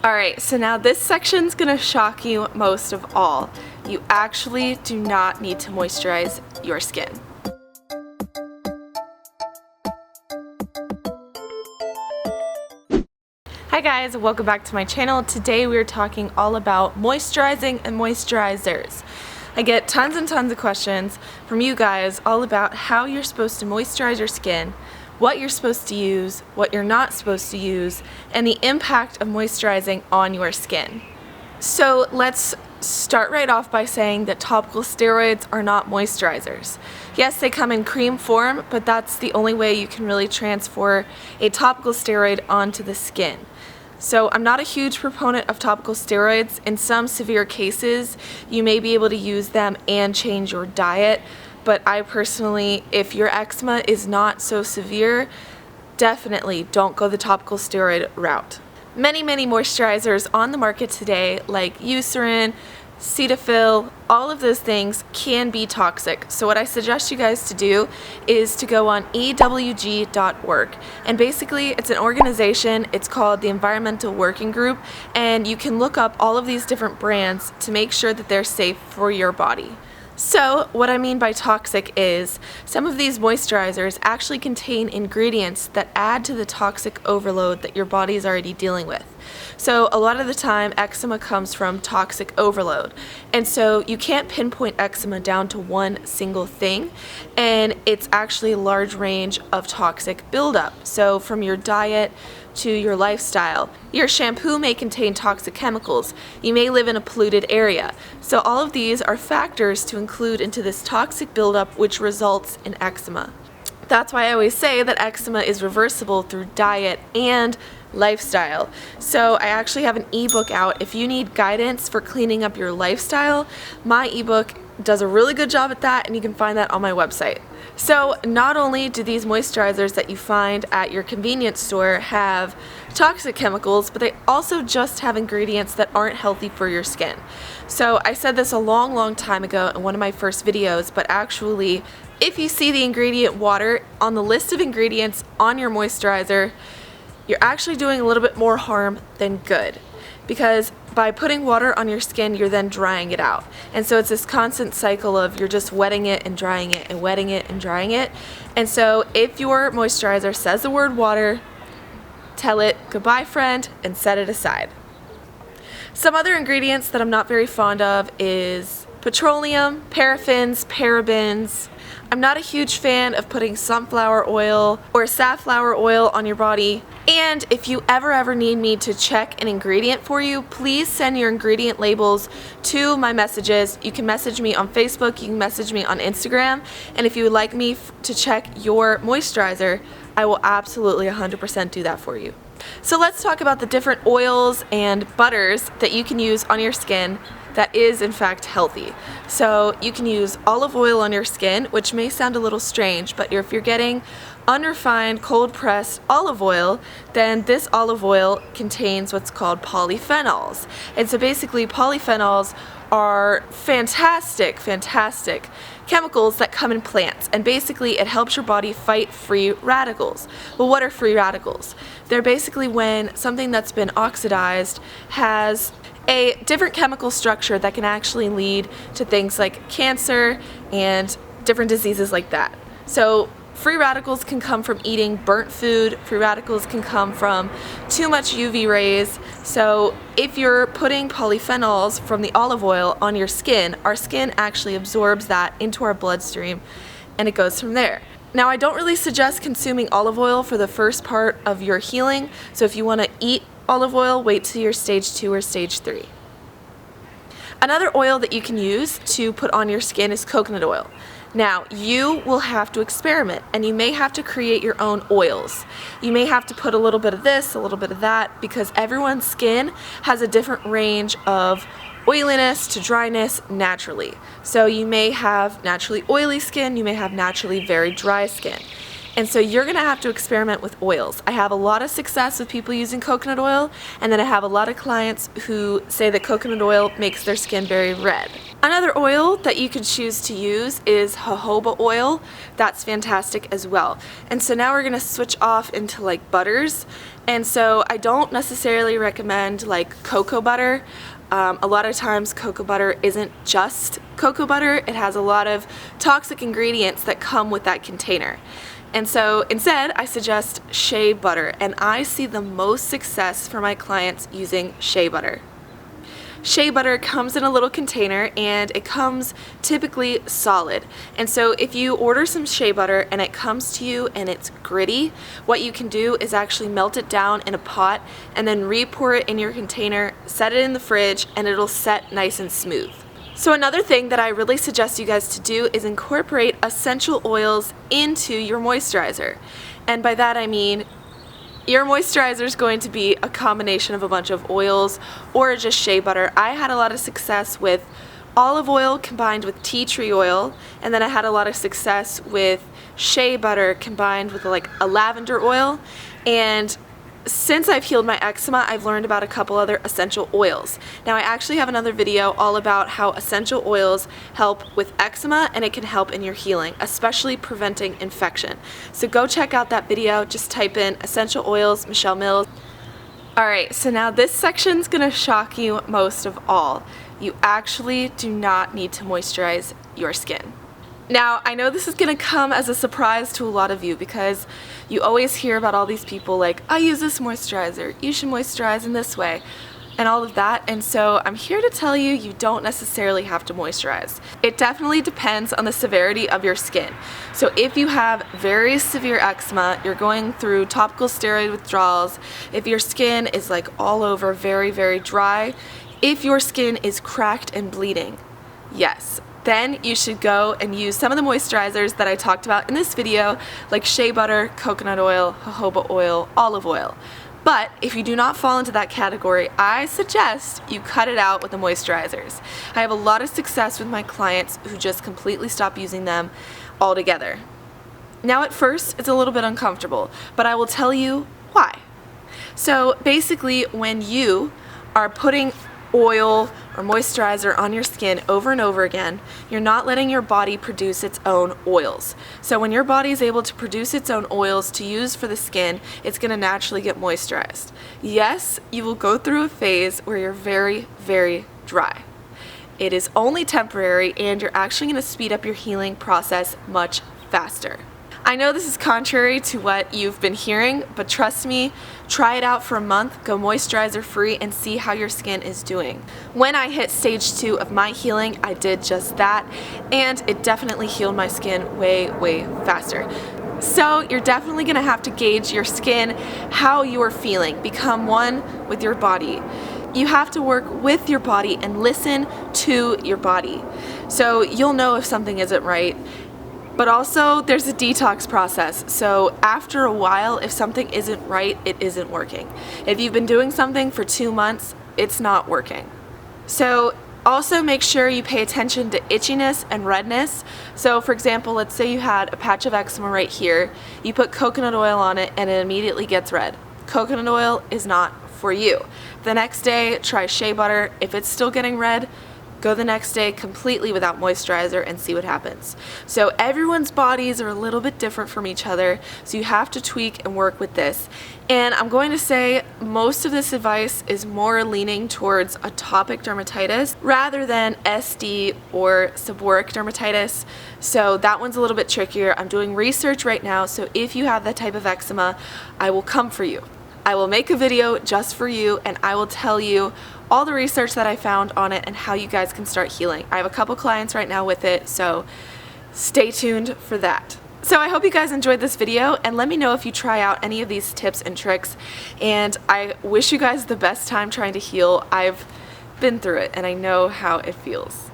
Alright, so now this section's gonna shock you most of all. You actually do not need to moisturize your skin. Hi guys, welcome back to my channel. Today we're talking all about moisturizing and moisturizers. I get tons and tons of questions from you guys all about how you're supposed to moisturize your skin, what you're supposed to use, what you're not supposed to use, and the impact of moisturizing on your skin. So let's start right off by saying that topical steroids are not moisturizers. Yes, they come in cream form, but that's the only way you can really transfer a topical steroid onto the skin. So I'm not a huge proponent of topical steroids. In some severe cases, you may be able to use them and change your diet. But I personally, if your eczema is not so severe, definitely don't go the topical steroid route. Many moisturizers on the market today, like Eucerin, Cetaphil, all of those things can be toxic. So what I suggest you guys to do is to go on ewg.org. And basically it's an organization, it's called the Environmental Working Group, and you can look up all of these different brands to make sure that they're safe for your body. So what I mean by toxic is some of these moisturizers actually contain ingredients that add to the toxic overload that your body is already dealing with. So a lot of the time eczema comes from toxic overload, and so you can't pinpoint eczema down to one single thing, and it's actually a large range of toxic buildup. So from your diet to your lifestyle. Your shampoo may contain toxic chemicals. You may live in a polluted area. So all of these are factors to include into this toxic buildup, which results in eczema. That's why I always say that eczema is reversible through diet and lifestyle. So I actually have an ebook out. If you need guidance for cleaning up your lifestyle, my ebook does a really good job at that, and you can find that on my website. So not only do these moisturizers that you find at your convenience store have toxic chemicals, but they also just have ingredients that aren't healthy for your skin. So I said this a long time ago in one of my first videos, but actually if you see the ingredient water on the list of ingredients on your moisturizer, you're actually doing a little bit more harm than good. Because by putting water on your skin, you're then drying it out. And so it's this constant cycle of you're just wetting it and drying it and wetting it and drying it. And so if your moisturizer says the word water, tell it goodbye friend and set it aside. Some other ingredients that I'm not very fond of is petroleum, paraffins, parabens. I'm not a huge fan of putting sunflower oil or safflower oil on your body. And if you ever need me to check an ingredient for you, please send your ingredient labels to my messages. You can message me on Facebook, you can message me on Instagram, and if you would like me to check your moisturizer, I will absolutely 100% do that for you. So let's talk about the different oils and butters that you can use on your skin that is in fact healthy. So you can use olive oil on your skin, which may sound a little strange, but if you're getting unrefined cold pressed olive oil, then this olive oil contains what's called polyphenols. And so basically polyphenols are fantastic chemicals that come in plants, and basically it helps your body fight free radicals. Well, what are free radicals? They're basically when something that's been oxidized has a different chemical structure that can actually lead to things like cancer and different diseases like that. So free radicals can come from eating burnt food. Free radicals can come from too much UV rays. So if you're putting polyphenols from the olive oil on your skin, our skin actually absorbs that into our bloodstream and it goes from there. Now, I don't really suggest consuming olive oil for the first part of your healing. So if you want to eat olive oil, wait till you're stage 2 or stage 3. Another oil that you can use to put on your skin is coconut oil. Now, you will have to experiment, and you may have to create your own oils. You may have to put a little bit of this, a little bit of that, because everyone's skin has a different range of oiliness to dryness naturally. So you may have naturally oily skin, you may have naturally very dry skin. And so you're going to have to experiment with oils. I have a lot of success with people using coconut oil, and then I have a lot of clients who say that coconut oil makes their skin very red. Another oil that you could choose to use is jojoba oil. That's fantastic as well. And so now we're going to switch off into like butters. And so I don't necessarily recommend like cocoa butter. A lot of times cocoa butter isn't just cocoa butter. It has a lot of toxic ingredients that come with that container. And so instead I suggest shea butter, and I see the most success for my clients using shea butter. Shea butter comes in a little container and it comes typically solid. And so if you order some shea butter and it comes to you and it's gritty, what you can do is actually melt it down in a pot and then re-pour it in your container, set it in the fridge, and it'll set nice and smooth. So another thing that I really suggest you guys to do is incorporate essential oils into your moisturizer. And by that I mean your moisturizer is going to be a combination of a bunch of oils or just shea butter. I had a lot of success with olive oil combined with tea tree oil, and then I had a lot of success with shea butter combined with like a lavender oil. And since I've healed my eczema, I've learned about a couple other essential oils. Now I actually have another video all about how essential oils help with eczema, and it can help in your healing, especially preventing infection. So go check out that video. Just type in essential oils, Michelle Mills. Alright, so now this section's gonna shock you most of all. You actually do not need to moisturize your skin. Now, I know this is going to come as a surprise to a lot of you because you always hear about all these people like, I use this moisturizer, you should moisturize in this way, and all of that. And so I'm here to tell you, you don't necessarily have to moisturize. It definitely depends on the severity of your skin. So if you have very severe eczema, you're going through topical steroid withdrawals, if your skin is like all over very, very dry, if your skin is cracked and bleeding, yes, then you should go and use some of the moisturizers that I talked about in this video, like shea butter, coconut oil, jojoba oil, olive oil. But if you do not fall into that category, I suggest you cut it out with the moisturizers. I have a lot of success with my clients who just completely stop using them altogether. Now at first, it's a little bit uncomfortable, but I will tell you why. So basically, when you are putting oil or moisturizer on your skin over and over again, you're not letting your body produce its own oils. So when your body is able to produce its own oils to use for the skin, it's going to naturally get moisturized. Yes, you will go through a phase where you're very, very dry. It is only temporary, and you're actually going to speed up your healing process much faster. I know this is contrary to what you've been hearing, but trust me, try it out for a month, go moisturizer free, and see how your skin is doing. When I hit stage 2 of my healing, I did just that, and it definitely healed my skin way, way faster. So you're definitely gonna have to gauge your skin, how you're feeling, become one with your body. You have to work with your body and listen to your body. So you'll know if something isn't right. But also, there's a detox process. So after a while, if something isn't right, it isn't working. If you've been doing something for 2 months, it's not working. So also make sure you pay attention to itchiness and redness. So for example, let's say you had a patch of eczema right here. You put coconut oil on it and it immediately gets red. Coconut oil is not for you. The next day, try shea butter. If it's still getting red, go the next day completely without moisturizer and see what happens. So everyone's bodies are a little bit different from each other, so you have to tweak and work with this. And I'm going to say most of this advice is more leaning towards atopic dermatitis rather than SD or seborrheic dermatitis. So that one's a little bit trickier. I'm doing research right now, so if you have that type of eczema, I will come for you. I will make a video just for you, and I will tell you all the research that I found on it and how you guys can start healing. I have a couple clients right now with it, so stay tuned for that. So I hope you guys enjoyed this video, and let me know if you try out any of these tips and tricks, and I wish you guys the best time trying to heal. I've been through it and I know how it feels.